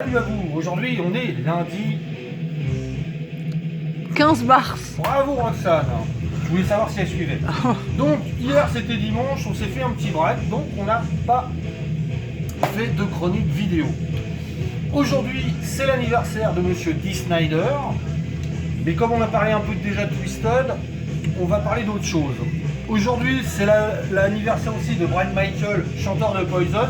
Salut à vous, aujourd'hui on est lundi 15 mars. Bravo Roxane. Je voulais savoir si elle suivait. Donc hier c'était dimanche, on s'est fait un petit break, donc on n'a pas fait de chronique vidéo. Aujourd'hui c'est l'anniversaire de monsieur Dee Snider, mais comme on a parlé un peu déjà de Twisted, on va parler d'autre chose. Aujourd'hui c'est l'anniversaire aussi de Bret Michael, chanteur de Poison,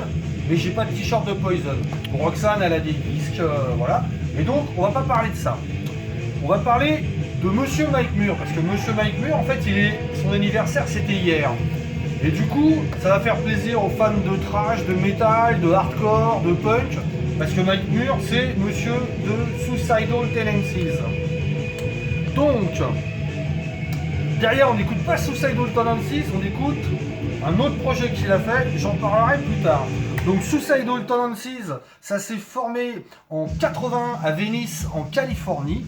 mais j'ai pas de t-shirt de Poison. Bon, Roxane elle a des disques, voilà. Et donc on va pas parler de ça. On va parler de Monsieur Mike Muir, parce que Monsieur Mike Muir, en fait, son anniversaire c'était hier. Et du coup, ça va faire plaisir aux fans de thrash, de metal, de hardcore, de punk, parce que Mike Muir, c'est monsieur de Suicidal Tendencies. Donc, derrière, on n'écoute pas Suicidal Tendencies, on écoute un autre projet qu'il a fait, j'en parlerai plus tard. Donc Suicidal Tendencies, ça s'est formé en 80 à Venice, en Californie.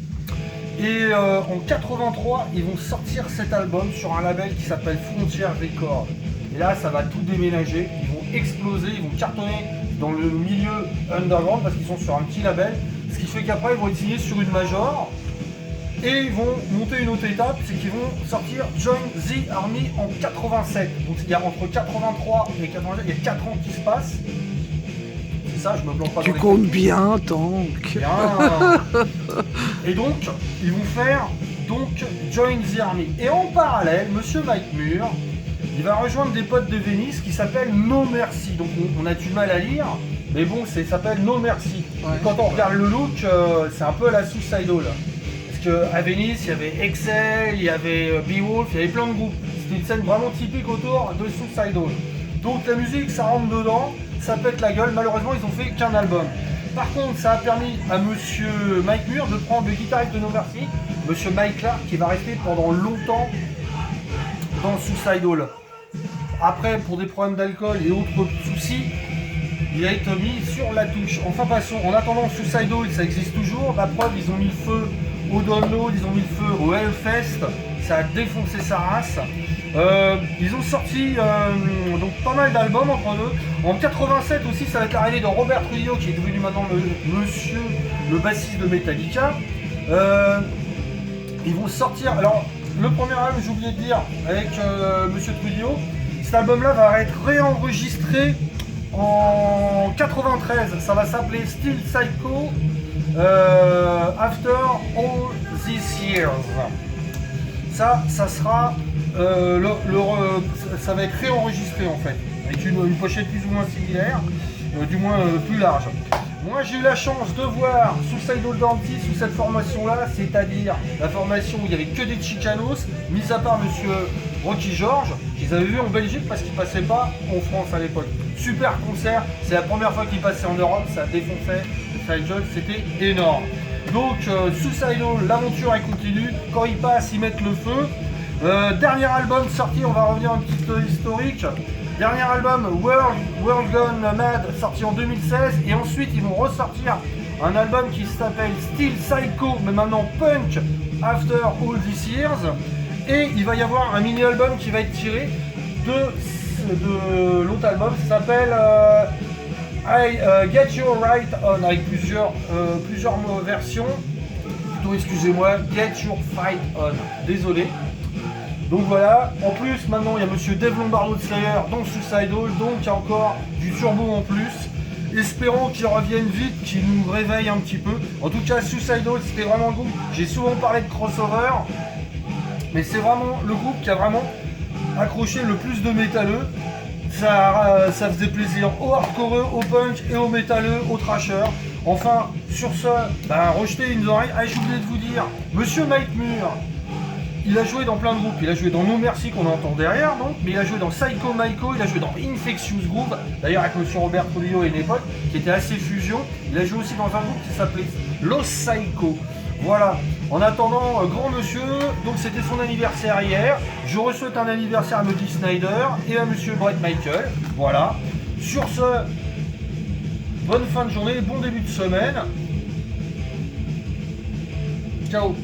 Et en 83, ils vont sortir cet album sur un label qui s'appelle Frontier Records. Et là, ça va tout déménager, ils vont exploser, ils vont cartonner dans le milieu underground parce qu'ils sont sur un petit label. Ce qui fait qu'après, ils vont être signés sur une major. Et ils vont monter une autre étape, c'est qu'ils vont sortir Join the Army en 87. Donc il y a entre 83 et 87, il y a 4 ans qui se passent. C'est ça, je me plante pas. Tu comptes bien, Tank. Bien. Et donc, ils vont faire Join the Army. Et en parallèle, monsieur Mike Muir, il va rejoindre des potes de Venise qui s'appellent No Mercy. Donc on a du mal à lire, mais bon, ça s'appelle No Mercy. Ouais. Quand on regarde le look, c'est un peu à la Suicidal. À Venise, il y avait Excel, il y avait Beowulf, il y avait plein de groupes. C'était une scène vraiment typique autour de Suicidal. Donc la musique, ça rentre dedans, ça pète la gueule. Malheureusement, ils ont fait qu'un album. Par contre, ça a permis à monsieur Mike Muir de prendre le guitariste de No Mercy, monsieur Mike Clark, qui va rester pendant longtemps dans Suicidal. Après, pour des problèmes d'alcool et autres soucis, il a été mis sur la touche. Enfin passons, en attendant Suicidal, ça existe toujours. La preuve, ils ont mis le feu au Download, ils ont mis le feu au Hellfest, ça a défoncé sa race. Ils ont sorti donc pas mal d'albums entre eux. En 87 aussi, ça va être l'arrivée de Robert Trujillo, qui est devenu maintenant le bassiste de Metallica. Ils vont sortir, alors le premier album, j'ai oublié de dire, avec monsieur Trujillo, cet album-là va être réenregistré en 93, ça va s'appeler Still Psycho After All These Years. Ça sera ça va être réenregistré en fait, avec une pochette plus ou moins similaire, du moins plus large. Moi j'ai eu la chance de voir Suicidal Tendencies sous cette formation-là, c'est-à-dire la formation où il n'y avait que des Chicanos, mis à part monsieur Rocky George. Je les avais vus en Belgique parce qu'ils passaient pas en France à l'époque. Super concert, c'est la première fois qu'ils passaient en Europe, ça défonçait, c'était énorme. Donc Suicidal, l'aventure elle continue, quand ils passent ils mettent le feu. Dernier album sorti, on va revenir un petit peu historique. Dernier album World Gone Mad, sorti en 2016, et ensuite ils vont ressortir un album qui s'appelle Still Psycho, mais maintenant Punk After All These Years. Et il va y avoir un mini-album qui va être tiré de l'autre album, ça s'appelle Get Your Right On, avec plusieurs versions. Plutôt, excusez-moi, Get Your Fight On. Désolé. Donc voilà, en plus maintenant il y a monsieur Dave Lombardo de Slayer dans Suicidal, donc il y a encore du turbo en plus. Espérons qu'il revienne vite, qu'il nous réveille un petit peu. En tout cas, Suicidal, c'était vraiment le groupe. J'ai souvent parlé de crossover, mais c'est vraiment le groupe qui a vraiment accroché le plus de métalleux. Ça faisait plaisir aux hardcoreux, aux punk et aux métalleux, aux trashers. Enfin, sur ce, rejetez une oreille. Ah, j'ai oublié de vous dire, monsieur Mike Muir, il a joué dans plein de groupes. Il a joué dans No Mercy qu'on entend derrière, donc, mais il a joué dans Psycho Myco, il a joué dans Infectious Groove, d'ailleurs avec monsieur Robert Trujillo à une époque, qui était assez fusion. Il a joué aussi dans un groupe qui s'appelait Los Psycho. Voilà. En attendant, grand monsieur, donc c'était son anniversaire hier. Je souhaite un anniversaire à Dee Snider et à monsieur Bret Michael. Voilà. Sur ce, bonne fin de journée, bon début de semaine. Ciao.